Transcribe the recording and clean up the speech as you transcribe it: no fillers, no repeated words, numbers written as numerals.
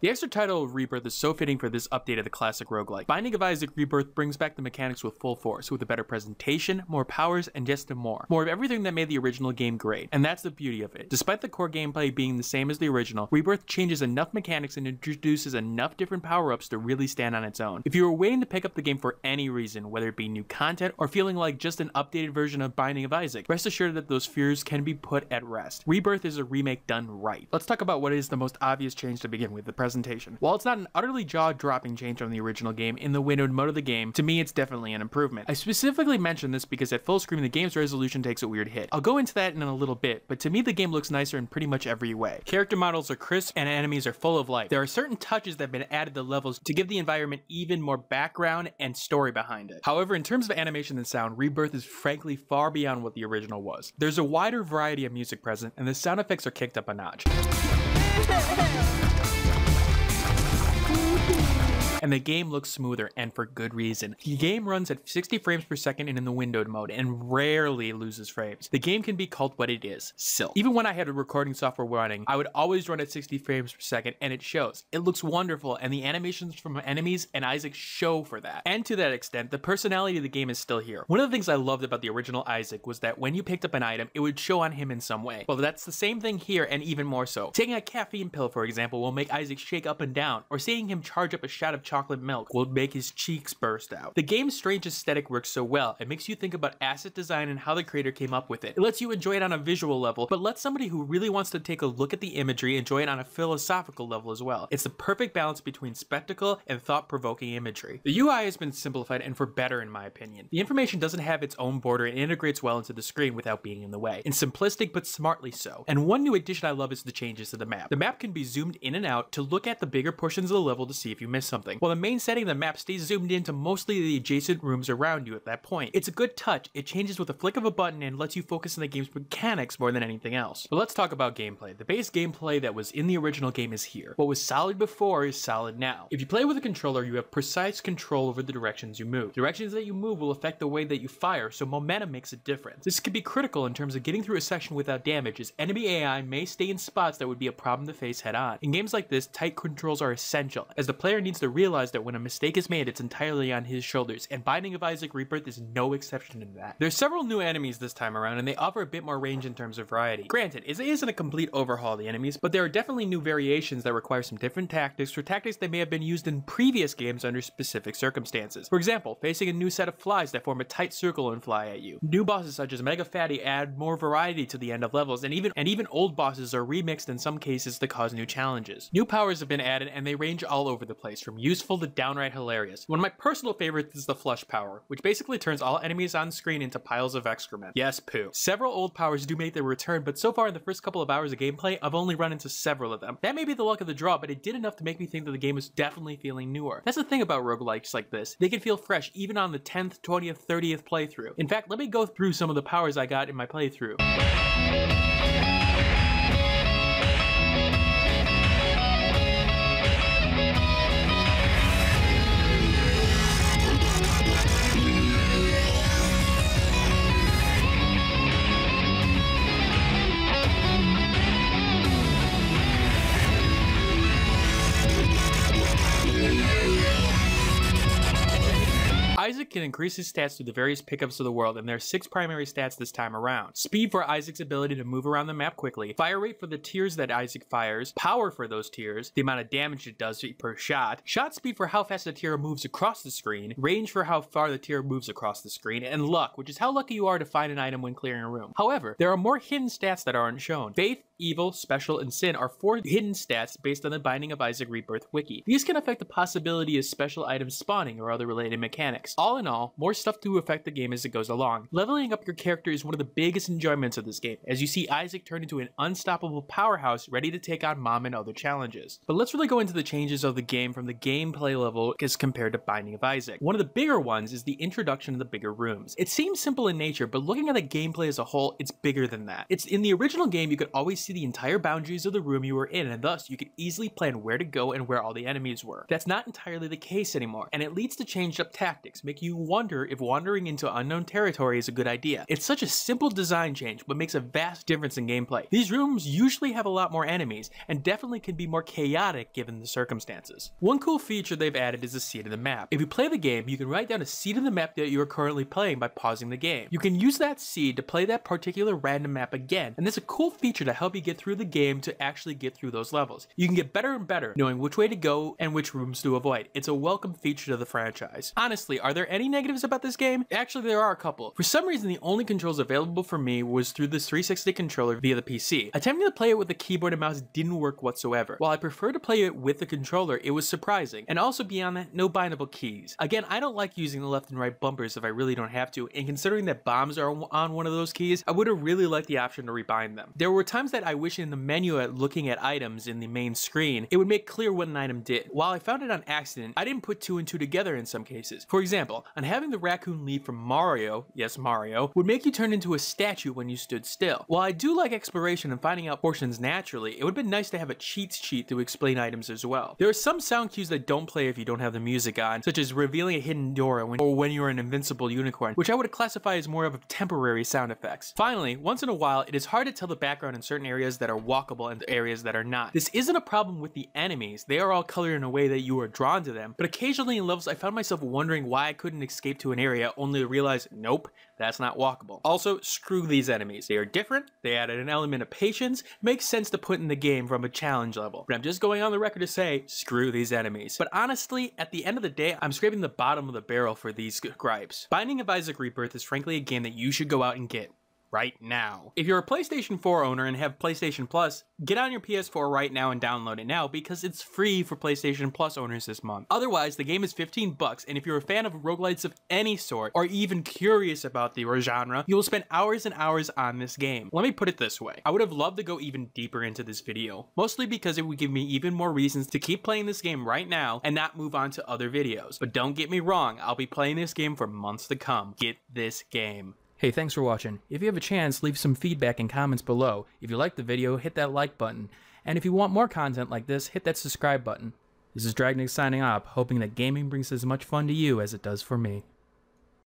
The extra title of Rebirth is so fitting for this update of the classic roguelike. Binding of Isaac Rebirth brings back the mechanics with full force, with a better presentation, more powers, and just more. More of everything that made the original game great, and that's the beauty of it. Despite the core gameplay being the same as the original, Rebirth changes enough mechanics and introduces enough different power-ups to really stand on its own. If you were waiting to pick up the game for any reason, whether it be new content or feeling like just an updated version of Binding of Isaac, rest assured that those fears can be put at rest. Rebirth is a remake done right. Let's talk about what is the most obvious change to begin with, the presentation. While it's not an utterly jaw-dropping change from the original game, in the windowed mode of the game, to me it's definitely an improvement. I specifically mention this because at full screen the game's resolution takes a weird hit. I'll go into that in a little bit, but to me the game looks nicer in pretty much every way. Character models are crisp and enemies are full of life. There are certain touches that have been added to levels to give the environment even more background and story behind it. However, in terms of animation and sound, Rebirth is frankly far beyond what the original was. There's a wider variety of music present, and the sound effects are kicked up a notch. And the game looks smoother, and for good reason. The game runs at 60 frames per second and in the windowed mode, and rarely loses frames. The game can be called what it is, silk. Even when I had a recording software running, I would always run at 60 frames per second, and it shows. It looks wonderful, and the animations from enemies and Isaac show for that. And to that extent, the personality of the game is still here. One of the things I loved about the original Isaac was that when you picked up an item, it would show on him in some way. Well, that's the same thing here, and even more so. Taking a caffeine pill, for example, will make Isaac shake up and down, or seeing him charge up a shot of chocolate milk will make his cheeks burst out. The game's strange aesthetic works so well, it makes you think about asset design and how the creator came up with it. It lets you enjoy it on a visual level, but lets somebody who really wants to take a look at the imagery enjoy it on a philosophical level as well. It's the perfect balance between spectacle and thought-provoking imagery. The UI has been simplified and for better in my opinion. The information doesn't have its own border and integrates well into the screen without being in the way. It's simplistic but smartly so. And one new addition I love is the changes to the map. The map can be zoomed in and out to look at the bigger portions of the level to see if you missed something, while the main setting of the map stays zoomed into mostly the adjacent rooms around you at that point. It's a good touch, it changes with a flick of a button and lets you focus on the game's mechanics more than anything else. But let's talk about gameplay. The base gameplay that was in the original game is here. What was solid before is solid now. If you play with a controller, you have precise control over the directions you move. Directions that you move will affect the way that you fire, so momentum makes a difference. This can be critical in terms of getting through a section without damage, as enemy AI may stay in spots that would be a problem to face head on. In games like this, tight controls are essential, as the player needs to realize that when a mistake is made, it's entirely on his shoulders, and Binding of Isaac Rebirth is no exception to that. There's several new enemies this time around, and they offer a bit more range in terms of variety. Granted, it isn't a complete overhaul of the enemies, but there are definitely new variations that require some different tactics, or tactics that may have been used in previous games under specific circumstances. For example, facing a new set of flies that form a tight circle and fly at you. New bosses such as Mega Fatty add more variety to the end of levels, and even old bosses are remixed in some cases to cause new challenges. New powers have been added, and they range all over the place, from useful to downright hilarious. One of my personal favorites is the flush power, which basically turns all enemies on screen into piles of excrement. Yes, poo. Several old powers do make their return, but so far in the first couple of hours of gameplay, I've only run into several of them. That may be the luck of the draw, but it did enough to make me think that the game is definitely feeling newer. That's the thing about roguelikes like this. They can feel fresh even on the 10th, 20th, 30th playthrough. In fact, let me go through some of the powers I got in my playthrough. Isaac can increase his stats through the various pickups of the world, and there are 6 primary stats this time around. Speed for Isaac's ability to move around the map quickly, fire rate for the tiers that Isaac fires, power for those tiers, the amount of damage it does per shot, shot speed for how fast the tier moves across the screen, range for how far the tier moves across the screen, and luck, which is how lucky you are to find an item when clearing a room. However, there are more hidden stats that aren't shown. Faith, Evil, Special, and Sin are 4 hidden stats based on the Binding of Isaac Rebirth wiki. These can affect the possibility of special items spawning or other related mechanics. All in all, more stuff to affect the game as it goes along. Leveling up your character is one of the biggest enjoyments of this game, as you see Isaac turn into an unstoppable powerhouse ready to take on Mom and other challenges. But let's really go into the changes of the game from the gameplay level as compared to Binding of Isaac. One of the bigger ones is the introduction of the bigger rooms. It seems simple in nature, but looking at the gameplay as a whole, it's bigger than that. In the original game, you could always see see the entire boundaries of the room you were in, and thus you could easily plan where to go and where all the enemies were. That's not entirely the case anymore, and it leads to changed up tactics, making you wonder if wandering into unknown territory is a good idea. It's such a simple design change, but makes a vast difference in gameplay. These rooms usually have a lot more enemies, and definitely can be more chaotic given the circumstances. One cool feature they've added is a seed of the map. If you play the game, you can write down a seed of the map that you are currently playing by pausing the game. You can use that seed to play that particular random map again, and this is a cool feature to help you get through the game to actually get through those levels. You can get better and better knowing which way to go and which rooms to avoid. It's a welcome feature to the franchise. Honestly, are there any negatives about this game? Actually, there are a couple. For some reason, the only controls available for me was through this 360 controller via the PC. Attempting to play it with the keyboard and mouse didn't work whatsoever. While I prefer to play it with the controller, it was surprising. And also beyond that, no bindable keys. Again, I don't like using the left and right bumpers if I really don't have to, and considering that bombs are on one of those keys, I would have really liked the option to rebind them. There were times that I wish in the menu at looking at items in the main screen, it would make clear what an item did. While I found it on accident, I didn't put two and two together in some cases. For example, on having the raccoon leap from Mario, yes Mario, would make you turn into a statue when you stood still. While I do like exploration and finding out portions naturally, it would have been nice to have a cheats sheet to explain items as well. There are some sound cues that don't play if you don't have the music on, such as revealing a hidden door or when you're an invincible unicorn, which I would classify as more of a temporary sound effects. Finally, once in a while, it is hard to tell the background in certain areas that are walkable and areas that are not. This isn't a problem with the enemies, they are all colored in a way that you are drawn to them, but occasionally in levels I found myself wondering why I couldn't escape to an area only to realize, nope, that's not walkable. Also, screw these enemies. They are different, they added an element of patience, makes sense to put in the game from a challenge level. But I'm just going on the record to say, screw these enemies. But honestly, at the end of the day, I'm scraping the bottom of the barrel for these gripes. Binding of Isaac Rebirth is frankly a game that you should go out and get right now. If you're a PlayStation 4 owner and have PlayStation Plus, get on your PS4 right now and download it now because it's free for PlayStation Plus owners this month. Otherwise, the game is $15, and if you're a fan of roguelites of any sort, or even curious about the genre, you will spend hours and hours on this game. Let me put it this way. I would have loved to go even deeper into this video, mostly because it would give me even more reasons to keep playing this game right now and not move on to other videos. But don't get me wrong, I'll be playing this game for months to come. Get this game. Hey, thanks for watching. If you have a chance, leave some feedback and comments below. If you liked the video, hit that like button. And if you want more content like this, hit that subscribe button. This is Dragonix signing off, hoping that gaming brings as much fun to you as it does for me.